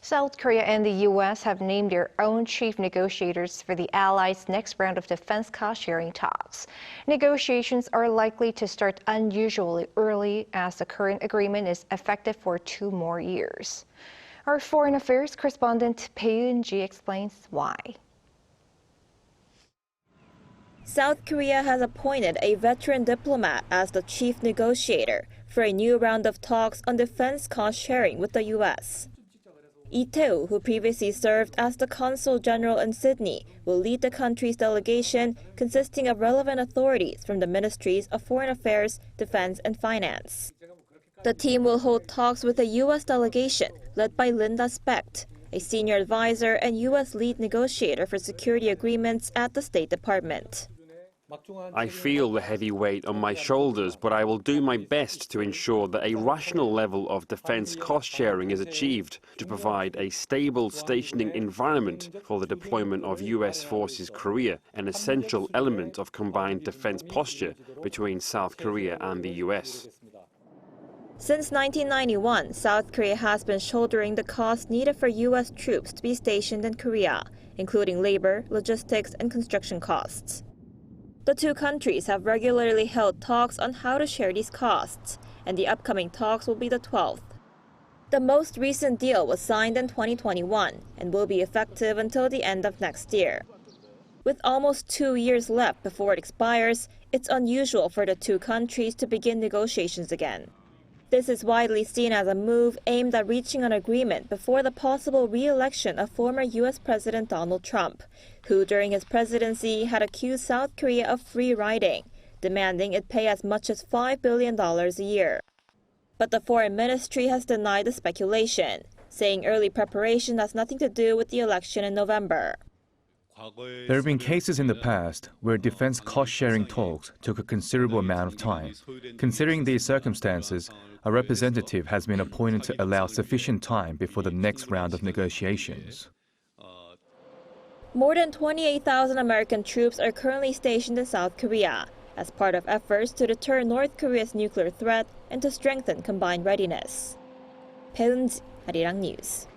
South Korea and the U.S. have named their own chief negotiators for the allies' next round of defense cost-sharing talks. Negotiations are likely to start unusually early as the current agreement is effective for 2 more years. Our foreign affairs correspondent Bae Eun-ji explains why. South Korea has appointed a veteran diplomat as the chief negotiator for a new round of talks on defense cost-sharing with the U.S. Tae-woo, who previously served as the consul general in Sydney, will lead the country's delegation consisting of relevant authorities from the ministries of foreign affairs, defense, and finance. The team will hold talks with a U.S. delegation led by Linda Specht, a senior advisor and U.S. lead negotiator for security agreements at the State Department. I feel the heavy weight on my shoulders, but I will do my best to ensure that a rational level of defense cost-sharing is achieved to provide a stable stationing environment for the deployment of U.S. forces Korea, an essential element of combined defense posture between South Korea and the U.S. Since 1991, South Korea has been shouldering the costs needed for U.S. troops to be stationed in Korea, including labor, logistics, and construction costs. The two countries have regularly held talks on how to share these costs, and the upcoming talks will be the 12th. The most recent deal was signed in 2021 and will be effective until the end of next year. With almost 2 years left before it expires, it's unusual for the two countries to begin negotiations again. This is widely seen as a move aimed at reaching an agreement before the possible re-election of former U.S. President Donald Trump, who during his presidency had accused South Korea of free riding, demanding it pay as much as $5 billion a year. But the foreign ministry has denied the speculation, saying early preparation has nothing to do with the election in November. There have been cases in the past where defense cost-sharing talks took a considerable amount of time. Considering these circumstances, a representative has been appointed to allow sufficient time before the next round of negotiations. More than 28,000 American troops are currently stationed in South Korea as part of efforts to deter North Korea's nuclear threat and to strengthen combined readiness. Bae Eun-ji, Arirang News.